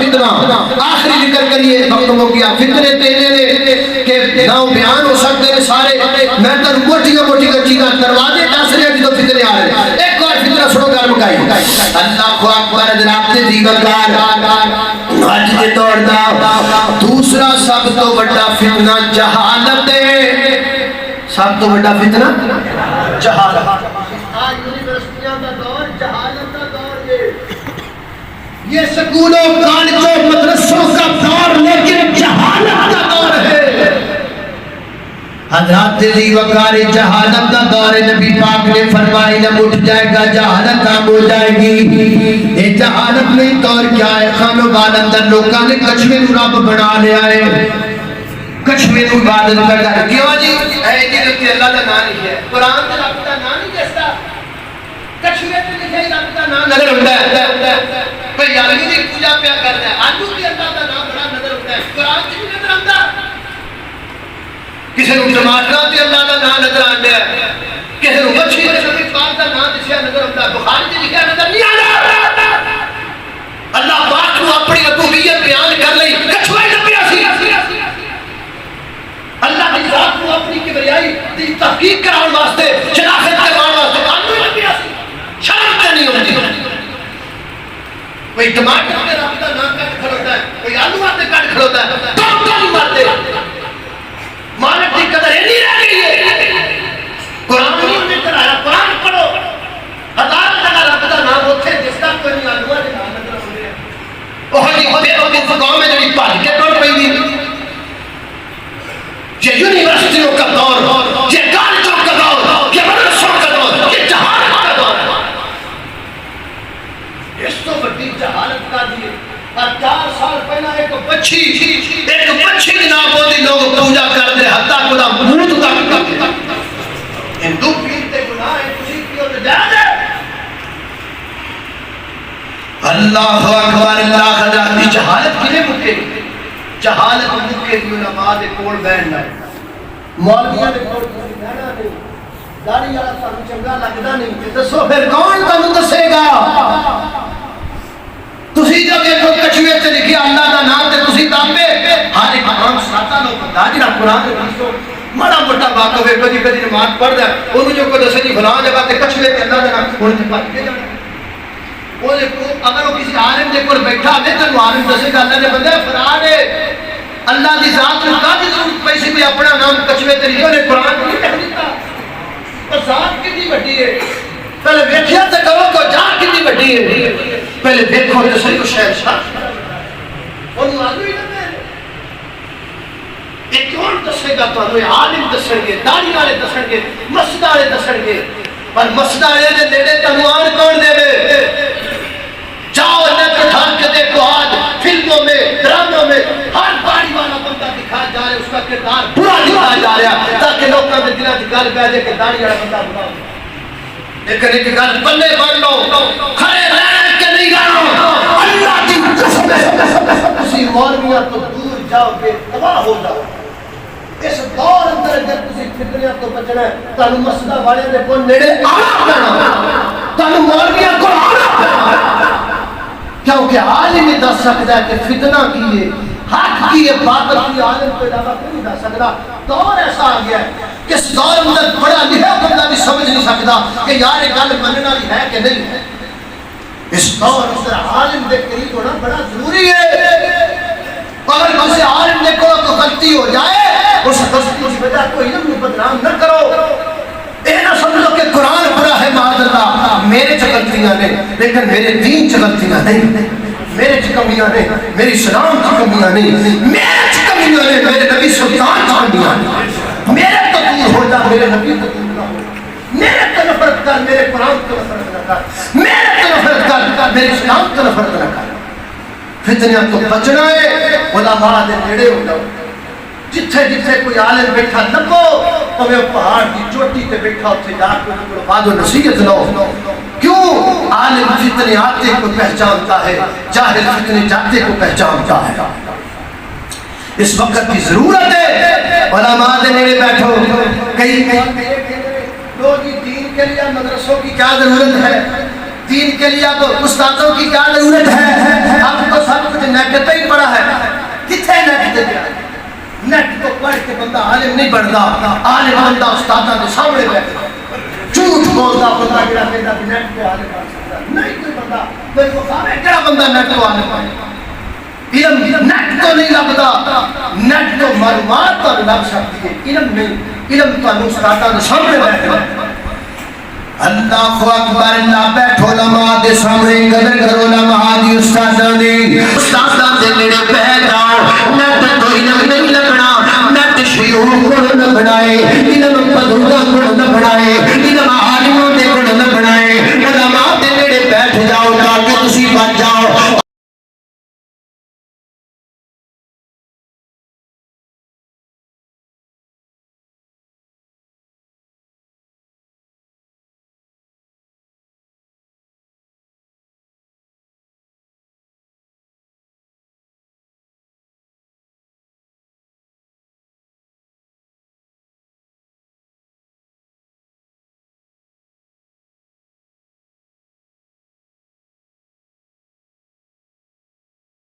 فتنہ آخری ذکر کریے وقت ہو گیا فتنے تیرے نے کہ نہ بیان ہو سکتے ہیں سارے میں تو موٹیاں موٹیاں چیزاں دروازے دس رہے جدو فتنے آ رہے ہیں ایک اور فتنہ سنو گھر مکائی اللہ اکبر حضرات دیوکار آج کے دور دا دوسرا سب تو بڑا فتنہ جہالت ہے سب تو بڑا فتنہ جہالت آج یونیورسٹیاں دا دور جہالت دا دور ہے یہ سکولوں کالجوں مدرسوں کا دور لیکن جہالت کا دور ہے حضرات دی وقاری جہالت کا دور ہے نبی پاک نے فرمائی نہ اٹھ جائے گا جہالت کام ہو جائے گی یہ جہالت میں دور کیا ہے خانو بال اندر لوگاں نے کچھوے نو رب بنا لیا ہے کچھوے نو عبادت کرتا ہے کیوں جی اے جی اللہ کا نام نہیں ہے قرآن میں رب کا نام نہیں جیسا کچھوے پہ لکھے رب کا نام نظر ہوتا ہے کوئی آلوی دی پوجا پیا کرتا ہے آلو بھی اللہ کا نام بڑا نظر ہوتا ہے قرآن کی بھی نظر آتا ہے کسی نے ٹماٹر بھی اللہ کا نام نظر آتا ہے کسی نے مچھی نے سبھی پاک کا نام دسیا نظر ہوتا ہے بخاری کی لکھا نظر نہیں آتا اللہ پاک کو اپنی ربوبیت بیان کر لئی کچھوے نبی اسی اللہ کی ذات کو اپنی کبریائی دی تحقیق کراؤں واسطے شناخت کرواؤں واسطے آلو نبی اسی شرم تے نہیں ہوتی کوئی ٹماٹر کے رب کا نام کٹ کھڑوتا ہے کوئی آلو آتے کٹ کھڑوتا ہے کون کون مرتے مالک کی قدر ہی نہیں رہ گئی ہے قرآن میں کرایا قرآن پڑھو ہزار جگہ رب کا نام ہوتے جس کا کوئی نہیں آلو آتے نام نظر ہو رہے ہیں وہ ہی بے ہو کے فقاؤں میں جڑی پاک کے ٹوٹ پہی دی یہ یونیورسٹیوں کا دور یہ کالجوں کا دور یہ مدرسوں کا دور یہ جہالت کا دور اس تو بڑی جہالت کا دیئے اور 4 سال پہلا ایک بچھی جناب ہوتی لوگ پوجا کر دے حتیٰ خدا موت تک کرتے ہندو پیرتے گناہ ہے کسی کی اور جائز ہے اللہ اکبر اللہ حضرات کی جہالت کنے مکے گی جہالت مکے گی علماء دے کوڑ بین لائے مولویہ دے کوڑ بینہ نہیں داڑھی والا سانو چنگا لگدا نہیں دسو پھر کون تانوں دسے گا تسی جو کہ کوئی کچھوے سے لکھی اللہ دا نام تے تسی تابے ہر ایک عام ساتا لوگ بندہ جڑا قرآن دے حدیثوں بڑا موٹا واقعہ ہے کدی کدی نماز پڑھ دے انہوں جو کوئی دسے جی فلاں جگہ تے کچھوے تے اللہ دا نام انہوں تے پڑھ کے جانا وہ اگر وہ کسی عالم دے کول بیٹھا ہوے تے عالم دسے گا اللہ دے بندے فرار ہے اللہ دی ذات نوں کافی ضرورت پئی سی بھی اپنا نام کچھوے تے لکھو نے قرآن نہیں لکھ دیتا اور ذات کتنی بڑی ہے پہلے ویکھیا تے کرو کو جان کتنی بڑی ہے پہلے دیکھو تو صحیح شہر شاہ انہوں آلو ہی لگے ایک کون دسے گا تو انہوں عالم دسن گے داڑھی والے دسن گے مسجد والے دسن گے پر مسجد والے دے نیڑے تانوں آن کون دے وے جاؤ نیٹ اٹھا کے دیکھو آج فلموں میں ڈراموں میں ہر داڑھی والا بندہ دکھایا جا رہا ہے اس کا کردار برا دکھایا جا رہا ہے تاکہ لوگوں کے دلوں کی گل پہ جائے کہ داڑھی والا بندہ برا ہو لیکن ایک گل بلے بڑھ لو کھڑے رہنے کے نہیں رہو اللہ کی قسم ہے کسی مولویہ تو دور جاؤ گے تباہ ہو جاؤ اس دور اندر اگر کسی فتنیاں تو بچنا ہے تانوں مسجدہ والے دے کو نیڑے آنا پینا تانوں مولویہ کو آنا پینا کیونکہ عالم ہی دس سکتا ہے کہ فتنہ کی ہے حق کی ہے باطل کی عالم کو علاوہ کوئی نہیں دس سکتا دور ایسا آ گیا ہے کہ اس دور اندر بڑا لکھا بندہ بھی سمجھ نہیں سکتا کہ یار یہ گل مننے والی ہے کہ نہیں ہے اس دور اندر عالم دے قریب ہونا بڑا ضروری ہے اگر کسی عالم نے کوئی غلطی ہو جائے اس غلطی کی وجہ کو علم میں بدنام نہ کرو اے نہ سمجھو کہ قرآن پڑھا ہے معاذ اللہ میرے چ غلطیاں نے لیکن میرے دین چ غلطیاں نہیں میرے چ کمیاں نے میری اسلام چ کمیاں نہیں میرے چ کمیاں نے میرے نبی سلطان چ کمیاں نہیں میرے تو دور ہو جا میرے نبی تو دور نہ ہو میرے تو نفرت کر میرے قرآن تو نفرت نہ کر میرے تو نفرت کر میرے اسلام تو نفرت نہ کر فتنیاں تو بچنا ہے علماء دے نیڑے ہو جاؤ جتھے جتھے کوئی عالم بیٹھا لگو ہمیں پہاڑ کی چوٹی تے بیٹھا اتھے جا کے ان کو بات و نصیحت لو کیوں عالم فتنے آتے کو پہچانتا ہے جاہل فتنے جاتے کو پہچانتا ہے اس وقت کی ضرورت ہے علماء دے نیڑے بیٹھو کئی لوگ دین کے لیے مدرسوں کی کیا ضرورت ہے دین کے لیے اب استادوں کی کیا ضرورت ہے اب تو سب کچھ نیٹ بندہ عالم بندہ استاداں دے سامنے بیٹھا جھوٹ بولدا بندہ جڑا کہندا کہ نیٹ تے عالم بن سکدا نہیں کوئی بندہ کوئی مقام ہے کہڑا بندہ نیٹ تو عالم بن علم نیٹ تو نہیں لبدا نیٹ تو معلومات تو لگ سکتی ہے علم نہیں علم تو استاداں دے سامنے بیٹھا اللہ اکبر اللہ بیٹھو علماء دے سامنے قدر کرو علماء دی استاداں دے نیڑے بیٹھ جاؤ نیٹ تو علم نہیں لگنا نیٹ شیوخ کو نہ بنائے علم بزرگاں کو نہ بنائے